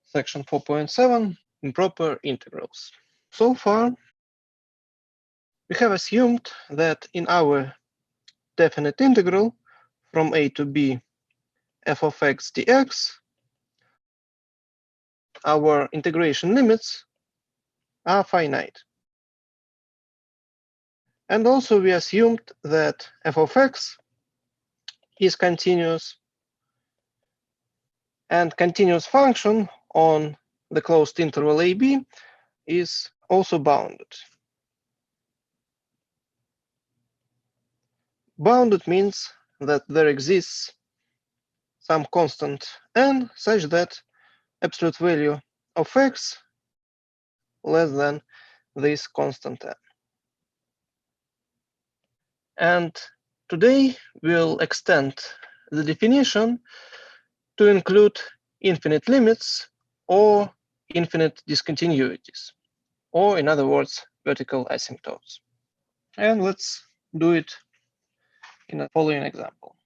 Section 4.7, improper integrals. So far, we have assumed that in our definite integral from a to b f of x dx, our integration limits are finite. And also we assumed that f of x is continuous, and continuous function on the closed interval ab is also bounded. Bounded means that there exists some constant n such that absolute value of x less than this constant n. And today we'll extend the definition to include infinite limits or infinite discontinuities, or in other words, vertical asymptotes. And let's do it in the following example.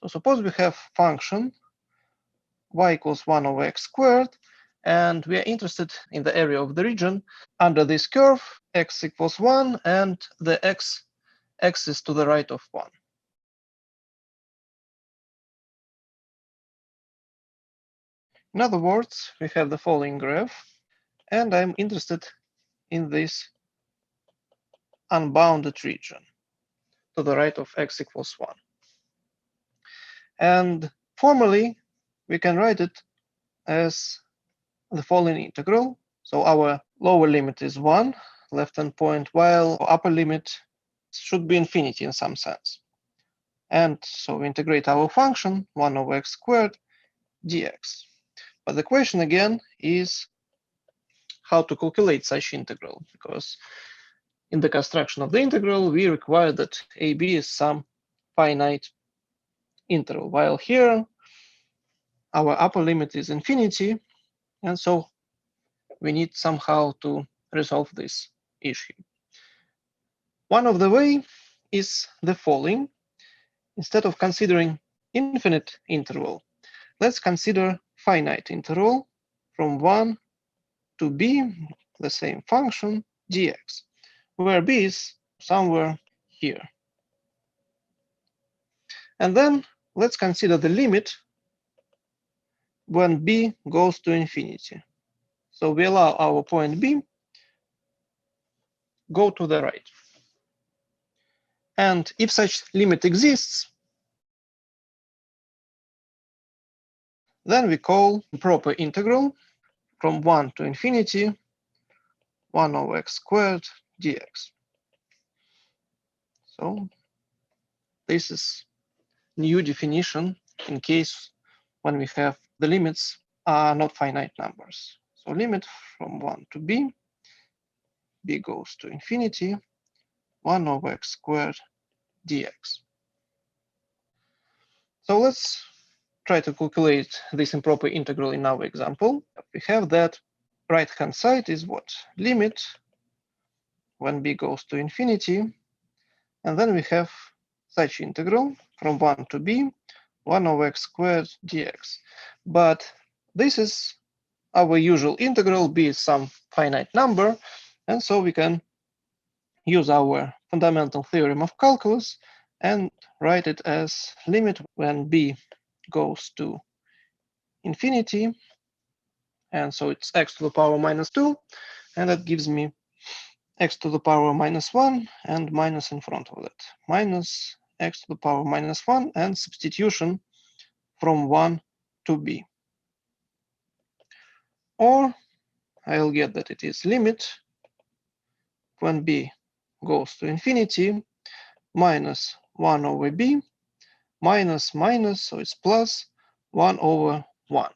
So suppose we have function y equals 1 over x squared, and we are interested in the area of the region under this curve, x equals 1, and the x-axis to the right of 1. In other words, we have the following graph, and I'm interested in this unbounded region to the right of x equals 1. And formally, we can write it as the following integral. So our lower limit is 1, left-hand point, while upper limit should be infinity in some sense. And so we integrate our function 1 over x squared dx. But the question again is how to calculate such integral, because in the construction of the integral, we require that ab is some finite interval, while here our upper limit is infinity, and so we need somehow to resolve this issue. One of the way is the following. Instead of considering infinite interval, let's consider finite interval from 1 to b, the same function, dx, where b is somewhere here. And then let's consider the limit when b goes to infinity. So we allow our point b go to the right. And if such limit exists, then we call improper integral from 1 to infinity 1 over x squared dx. So this is new definition in case when we have the limits are not finite numbers. So limit from 1 to b goes to infinity 1 over x squared dx. So let's try to calculate this improper integral in our example. We have that right-hand side is what? Limit when b goes to infinity, and then we have such integral from 1 to b, 1 over x squared dx. But this is our usual integral, b is some finite number, and so we can use our fundamental theorem of calculus and write it as limit when b goes to infinity, and so it's x to the power minus 2, and that gives me x to the power minus 1 and minus in front of that, minus x to the power minus 1, and substitution from 1 to b. Or I'll get that it is limit when b goes to infinity minus 1 over b minus minus, so it's plus 1 over 1.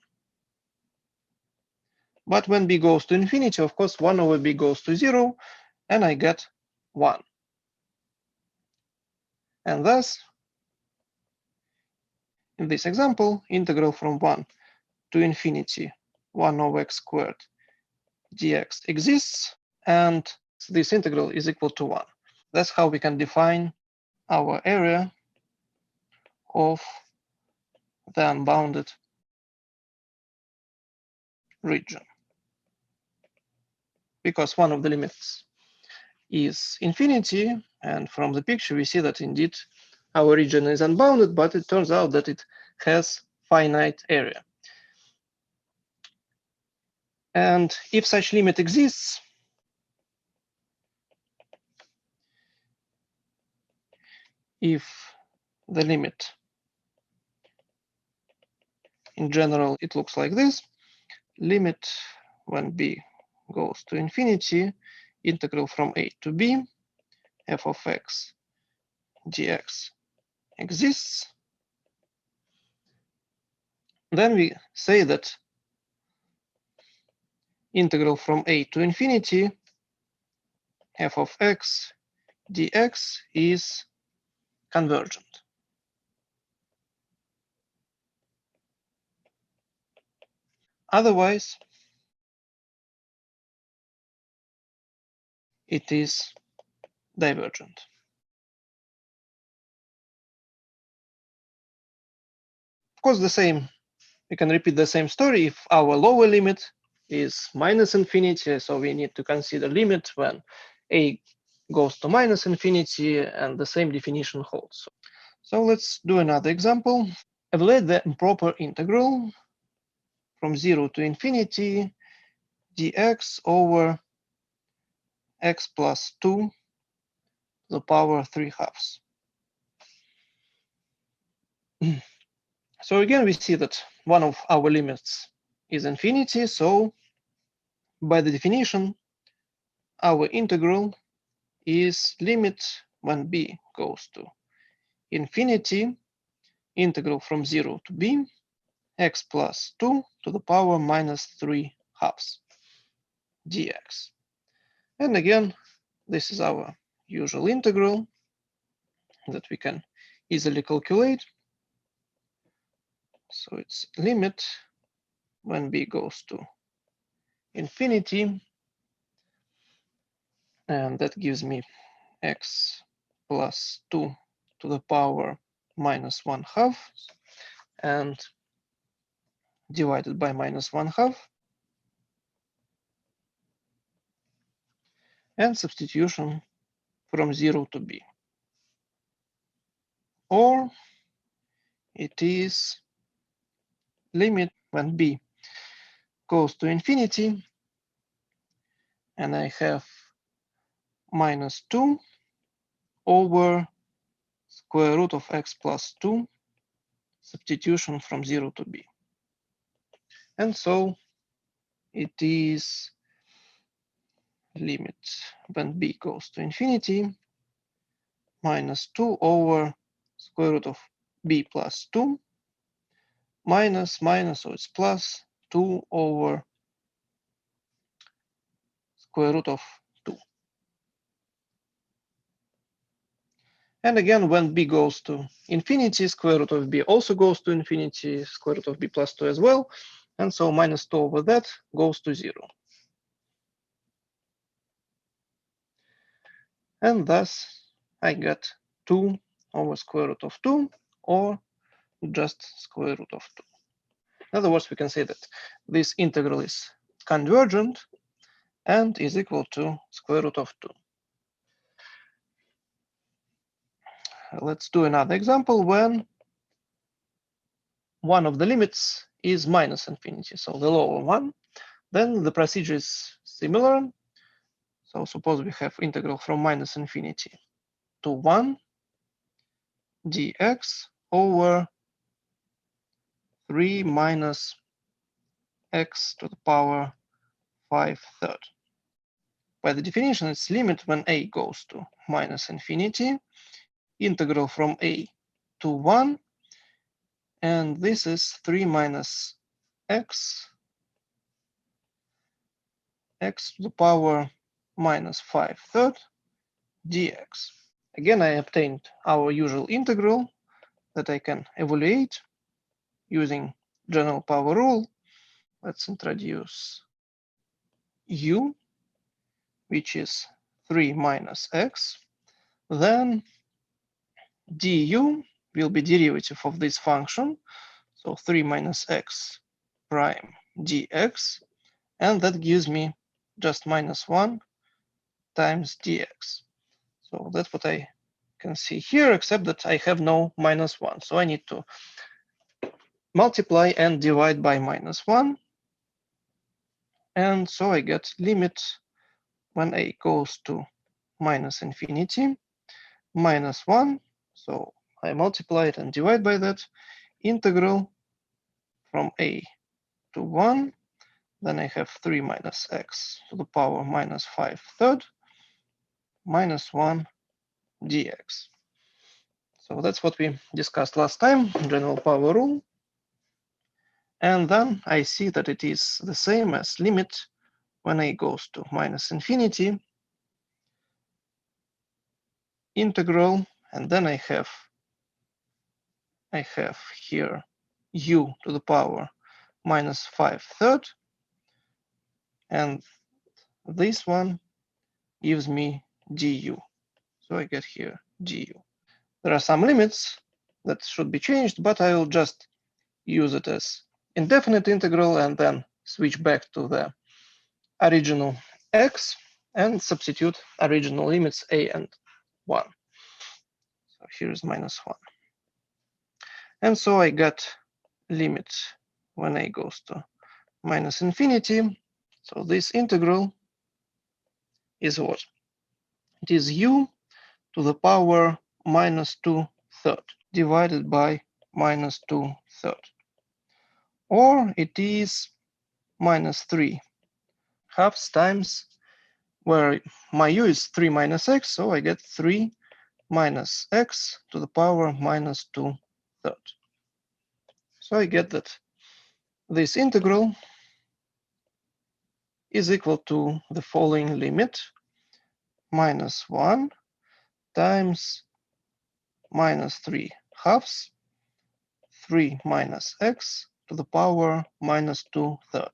But when b goes to infinity, of course, 1 over b goes to 0, and I get 1. And thus, in this example, integral from 1 to infinity 1 over x squared dx exists, and this integral is equal to 1. That's how we can define our area of the unbounded region, because one of the limits is infinity, and from the picture we see that indeed our region is unbounded, but it turns out that it has finite area. And if such limit exists, if the limit in general, it looks like this, limit when b goes to infinity, integral from a to b, f of x dx exists, then we say that integral from a to infinity, f of x dx is convergent. Otherwise, it is divergent. Of course, the same, we can repeat the same story if our lower limit is minus infinity, so we need to consider limit when a goes to minus infinity, and the same definition holds. So let's do another example. Evaluate the improper integral from 0 to infinity dx over x plus 2 to the power 3/2. So again, we see that one of our limits is infinity, so by the definition, our integral is limit when b goes to infinity, integral from 0 to b, x plus 2 to the power minus 3/2 dx. And again, this is our usual integral that we can easily calculate. So it's limit when b goes to infinity, and that gives me x plus 2 to the power minus 1/2, and divided by minus 1/2, and substitution from 0 to b. Or it is limit when b goes to infinity, and I have minus 2 over square root of x plus 2, substitution from 0 to b. And so it is limit when b goes to infinity, minus 2 over square root of b plus 2, minus, so it's plus 2 over square root of 2. And again, when b goes to infinity, square root of b also goes to infinity, square root of b plus 2 as well. And so minus 2 over that goes to 0. And thus I get 2 over square root of 2, or just square root of 2. In other words, we can say that this integral is convergent and is equal to square root of 2. Let's do another example when one of the limits is minus infinity, so the lower one. Then the procedure is similar. So suppose we have integral from minus infinity to 1 dx over 3 minus x to the power 5/3. By the definition, it's limit when a goes to minus infinity, integral from a to 1, and this is 3 minus x to the power minus 5/3 dx. Again, I obtained our usual integral that I can evaluate using general power rule. Let's introduce u, which is 3 minus x. Then du will be derivative of this function, so 3 minus x prime dx. And that gives me just -1 times dx. So that's what I can see here, except that I have no -1. So I need to multiply and divide by -1. And so I get limit when a goes to -infinity, -1. So I multiply it and divide by that. Integral from a to 1. Then I have 3 minus x to the power -5/3 -1 dx. So that's what we discussed last time, general power rule. And then I see that it is the same as limit when a goes to -infinity, integral, and then I have here u to the power -5/3, and this one gives me du. So I get here du. There are some limits that should be changed, but I will just use it as indefinite integral and then switch back to the original x and substitute original limits a and 1. So here is -1. And so I got limit when a goes to -infinity. So this integral is what? It is u to the power -2/3 divided by -2/3. Or it is -3 halves times, where my u is 3 minus x, so I get 3 minus x to the power -2/3. So I get that this integral is equal to the following limit: -1 times -3 halves 3 minus x to the power -2/3.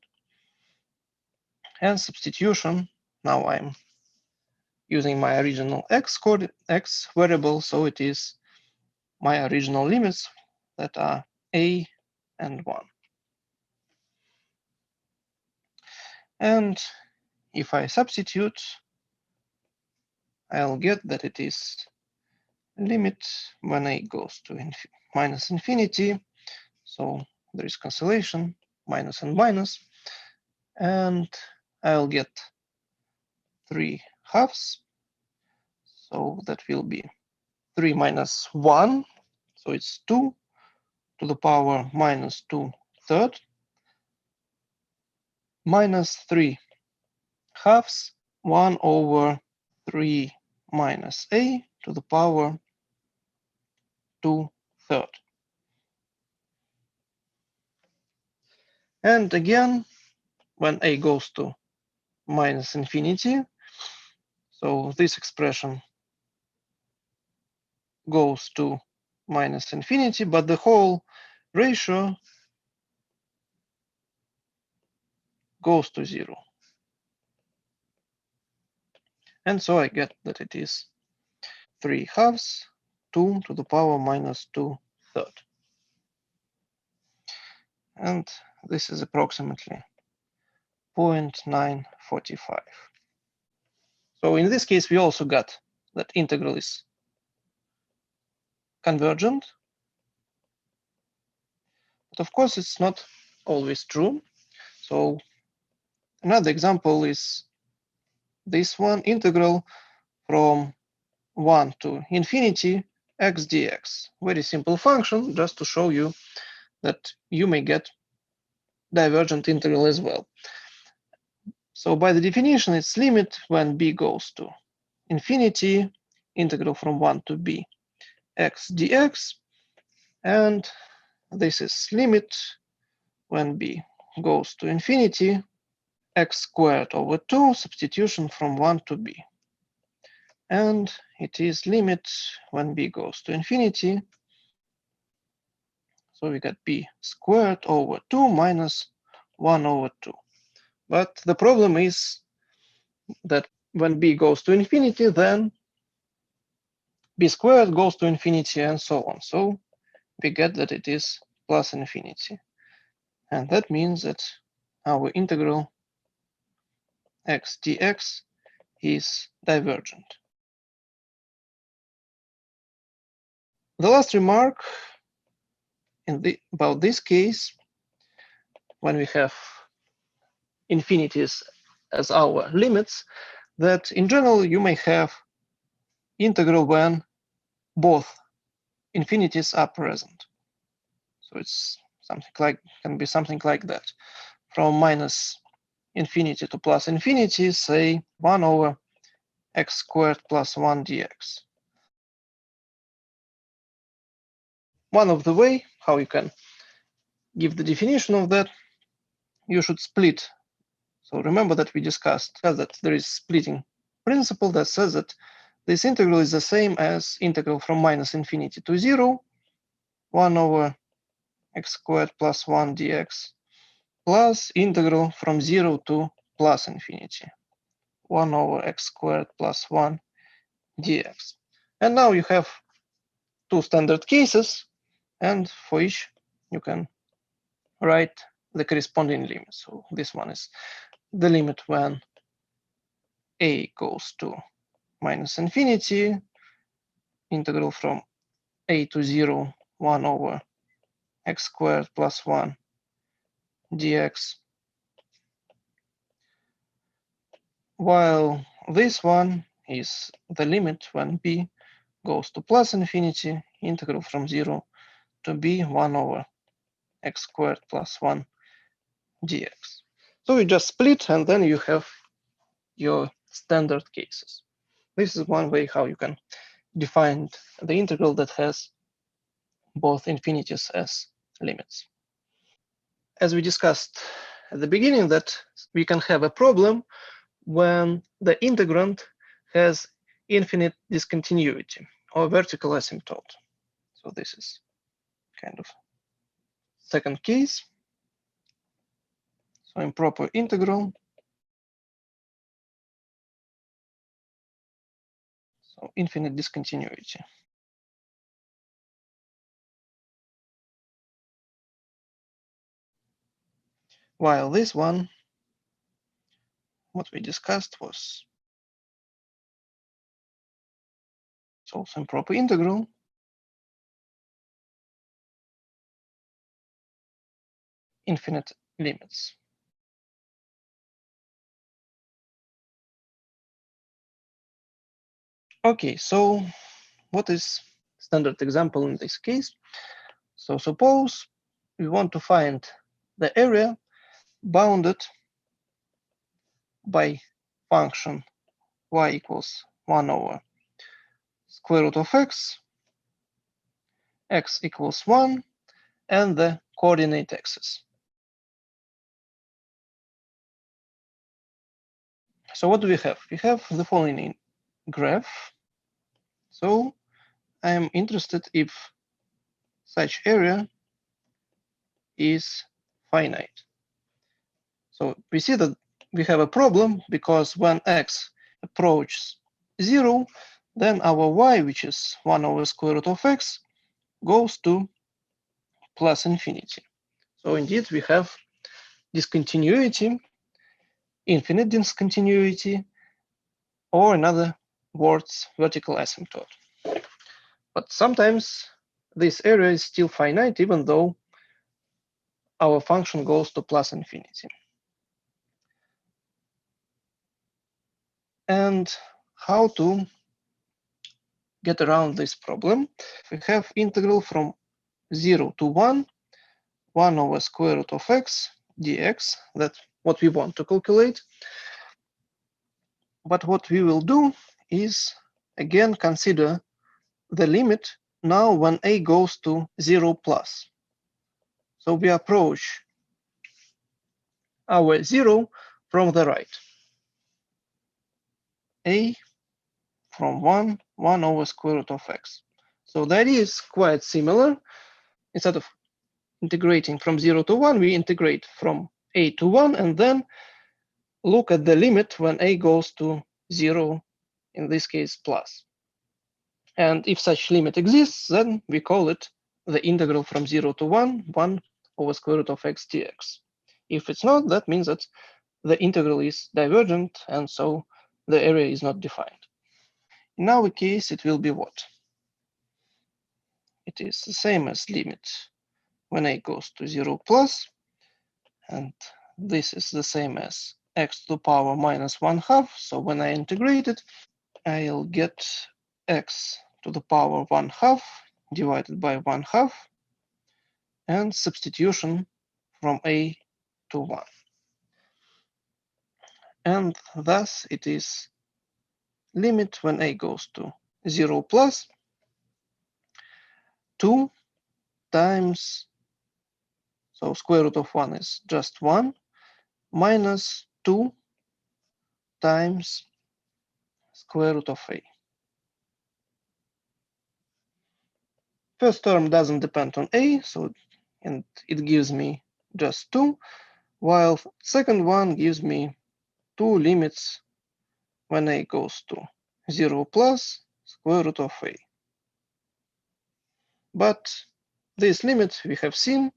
And substitution, now I'm using my original x variable, so it is my original limits that are a and 1. And if I substitute, I'll get that it is limit when a goes to -infinity. So there is cancellation, minus and minus, and I'll get 3 halves. So that will be 3 minus 1. So it's 2 to the power -2/3 minus 3 halves 1/3 minus a to the power 2/3. And again, when a goes to -infinity, so this expression goes to -infinity, but the whole ratio goes to 0. And so I get that it is 3 halves 2 to the power -2/3. And this is approximately 0.945. So in this case, we also got that integral is convergent. But of course, it's not always true. So another example is this one, integral from 1 to infinity x dx. Very simple function, just to show you that you may get divergent integral as well. So by the definition, it's limit when b goes to infinity, integral from 1 to b x dx, and this is limit when b goes to infinity, x squared over 2, substitution from 1 to b. And it is limit when b goes to infinity. So we got b squared over 2 minus 1/2. But the problem is that when b goes to infinity, then b squared goes to infinity and so on. So we get that it is plus infinity. And that means that our integral x dx is divergent. The last remark about this case, when we have infinities as our limits, that in general you may have integral when both infinities are present. So it's something like, can be something like that. From minus infinity to plus infinity, say 1 over x squared plus 1 dx. One of the way how you can give the definition of that, you should split. So remember that we discussed that there is splitting principle that says that this integral is the same as integral from minus infinity to 0, 1 over x squared plus 1 dx, plus integral from 0 to plus infinity, 1 over x squared plus 1 dx. And now you have two standard cases, and for each you can write the corresponding limit. So this one is the limit when a goes to minus infinity, integral from a to 0, 1 over x squared plus 1 dx, while this one is the limit when b goes to plus infinity, integral from 0 to b 1 over x squared plus 1 dx. So you just split, and then you have your standard cases. This is one way how you can define the integral that has both infinities as limits. As we discussed at the beginning, that we can have a problem when the integrand has infinite discontinuity or vertical asymptote. So this is kind of second case. So improper integral. So infinite discontinuity. While this one, what we discussed was also improper integral. Infinite limits. Okay, so what is standard example in this case? So suppose we want to find the area bounded by function y equals 1 over square root of x equals 1, and the coordinate axis. So what do we have? We have the following graph. So I am interested if such area is finite. So we see that we have a problem because when x approaches 0, then our y, which is 1 over square root of x, goes to plus infinity. So indeed, we have discontinuity, infinite discontinuity, or in other words, vertical asymptote. But sometimes this area is still finite, even though our function goes to plus infinity. And how to get around this problem? We have integral from 0 to 1, 1 over square root of x dx. That's what we want to calculate. But what we will do is, again, consider the limit now when a goes to 0 plus. So we approach our 0 from the right. A from 1, 1 over square root of x. So that is quite similar. Instead of integrating from 0 to 1, we integrate from a to 1, and then look at the limit when a goes to 0, in this case, plus. And if such limit exists, then we call it the integral from 0 to 1, 1 over square root of x dx. If it's not, that means that the integral is divergent, and so the area is not defined. In our case, it will be what? It is the same as limit when a goes to 0 plus, and this is the same as x to the power minus 1/2. So when I integrate it, I'll get x to the power 1/2 divided by 1/2, and substitution from a to 1. And thus it is limit when a goes to 0 plus 2 times, so square root of 1 is just 1, minus 2 times square root of a. First term doesn't depend on a, so and it gives me just 2, while second one gives me 2 limits when a goes to 0 plus square root of a. But this limit we have seen,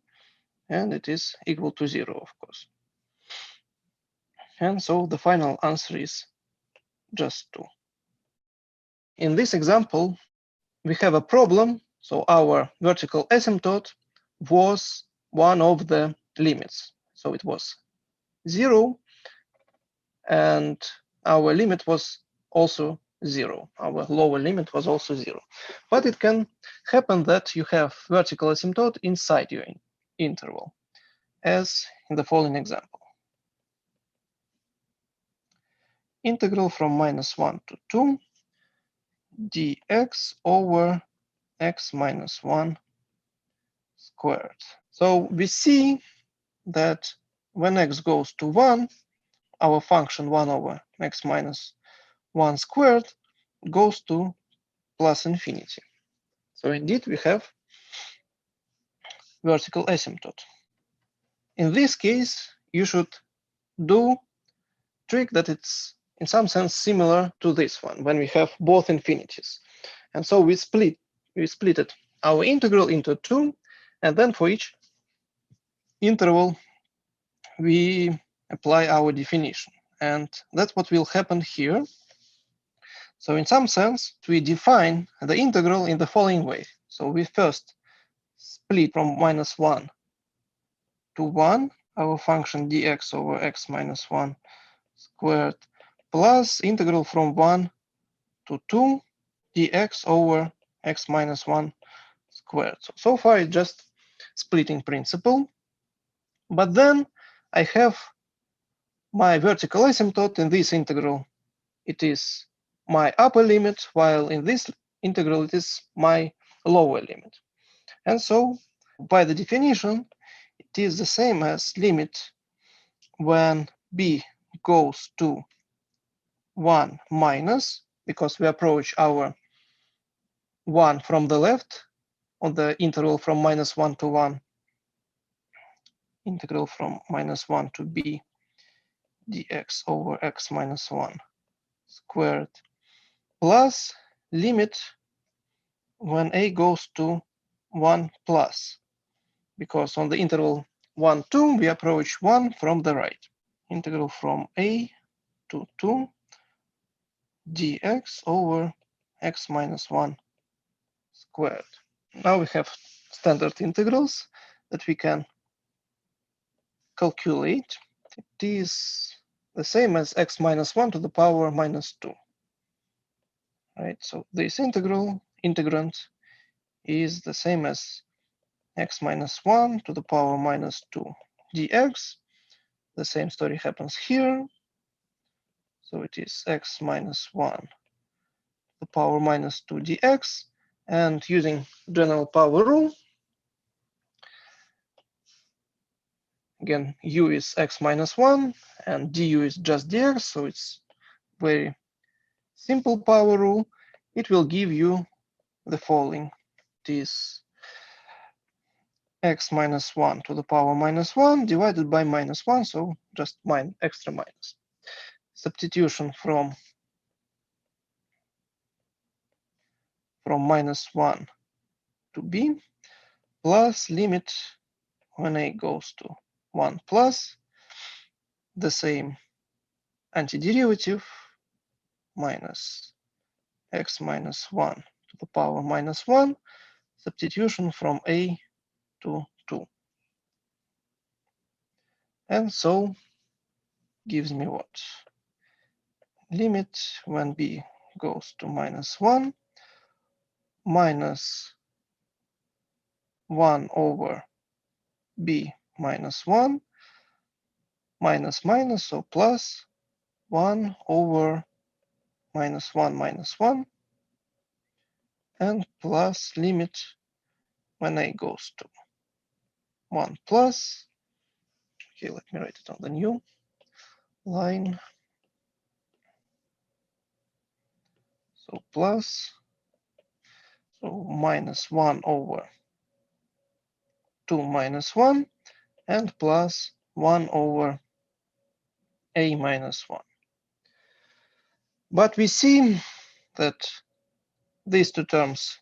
and it is equal to 0, of course. And so the final answer is just 2. In this example, we have a problem. So our vertical asymptote was one of the limits. So it was 0, and our limit was also 0. Our lower limit was also 0. But it can happen that you have vertical asymptote inside your interval, as in the following example. Integral from -1 to 2 dx over x minus 1 squared. So we see that when x goes to 1, our function 1 over x minus 1 squared goes to plus infinity. So indeed, we have vertical asymptote. In this case, you should do trick that it's in some sense similar to this one, when we have both infinities. And so we splitted our integral into 2, and then for each interval, we apply our definition. And that's what will happen here. So in some sense, we define the integral in the following way. So we first split from -1 to 1, our function dx over x minus 1 squared, plus integral from 1 to 2 dx over x minus 1 squared. So far, it's just splitting principle. But then I have my vertical asymptote in this integral. It is my upper limit, while in this integral, it is my lower limit. And so by the definition, it is the same as limit when b goes to 1 minus, because we approach our 1 from the left on the interval from -1 to 1, integral from -1 to b dx over x minus 1 squared, plus limit when a goes to 1 plus, because on the interval 1, 2, we approach 1 from the right. Integral from a to 2 dx over x minus 1 squared. Now we have standard integrals that we can calculate. It is the same as x minus 1 to the power minus 2. Right? So this integrand is the same as x minus 1 to the power minus 2 dx. The same story happens here. So it is x minus 1 to the power minus 2 dx. And using general power rule, again, u is x minus 1 and du is just dx. So it's very simple power rule. It will give you the following. It is x minus 1 to the power minus 1 divided by minus 1, so just extra minus. Substitution from -1 to b, plus limit when a goes to 1 plus the same antiderivative minus x minus 1 to the power minus 1, substitution from a to 2. And so gives me what? Limit when b goes to minus 1, minus 1 over b minus 1, minus minus, so plus 1 over minus 1 minus 1, and plus limit when a goes to 1 plus. Okay, let me write it on the new line. So plus, so minus 1 over 2 minus 1, and plus 1 over a minus 1. But we see that these two terms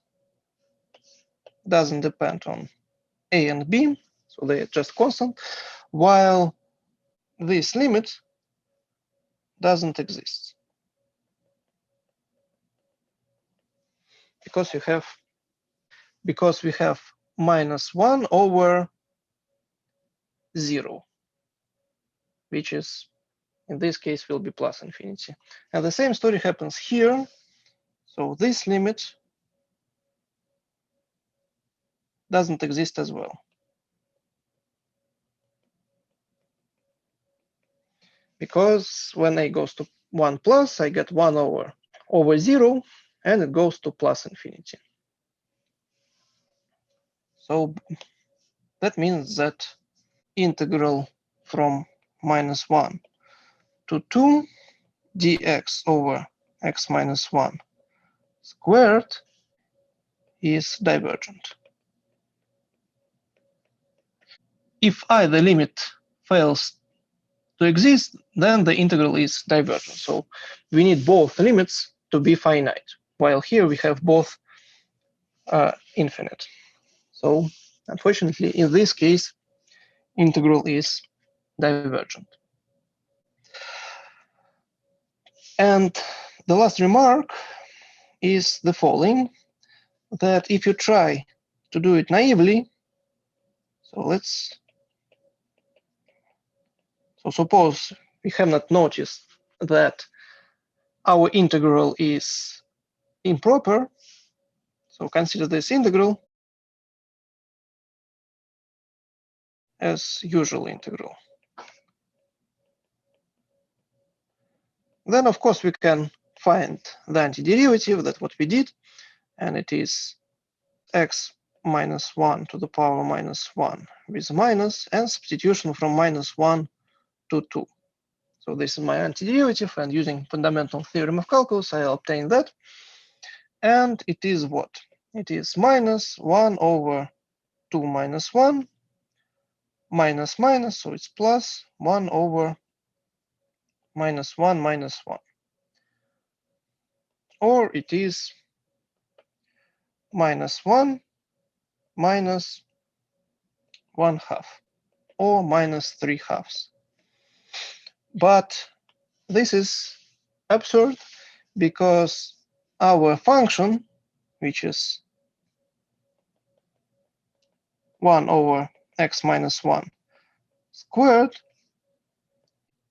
doesn't depend on a and b, so they are just constant, while this limit doesn't exist. Because we have minus 1 over 0, which is, in this case, will be plus infinity. And the same story happens here. So this limit doesn't exist as well. Because when a goes to 1 plus, I get 1 over 0, and it goes to plus infinity. So that means that integral from minus 1 to 2 dx over x minus 1 squared is divergent. If either limit fails to exist, then the integral is divergent. So we need both limits to be finite, while here we have both infinite. So unfortunately, in this case, integral is divergent. And the last remark is the following, that if you try to do it naively, so suppose we have not noticed that our integral is improper, so consider this integral as usual integral. Then, of course, we can find the antiderivative, that's what we did, and it is x minus 1 to the power minus 1 with minus, and substitution from minus 1 to 2. So this is my antiderivative, and using fundamental theorem of calculus, I'll obtain that. And it is what? It is minus 1 over 2 minus 1, minus minus, so it's plus 1 over minus 1 minus 1. Or it is minus 1 minus 1/2, or minus 3/2. But this is absurd because our function, which is 1 over x minus 1 squared,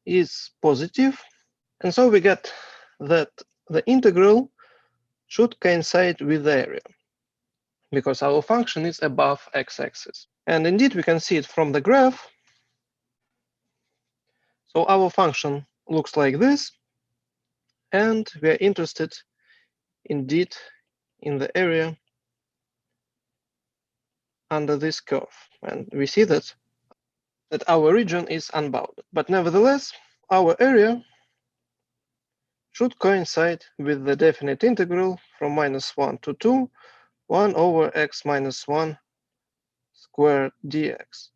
is positive. And so we get that the integral should coincide with the area, because our function is above x-axis. And indeed, we can see it from the graph. So our function looks like this, and we are interested indeed in the area under this curve. And we see that our region is unbounded. But nevertheless, our area should coincide with the definite integral from minus 1 to 2, 1 over x minus 1 squared dx.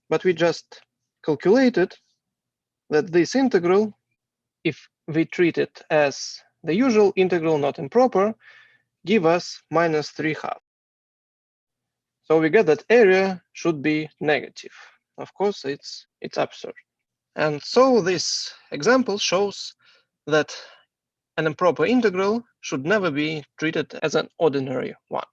But we just calculated that this integral, if we treat it as the usual integral, not improper, give us minus 3/2. So we get that area should be negative. Of course, it's absurd. And so this example shows that an improper integral should never be treated as an ordinary one.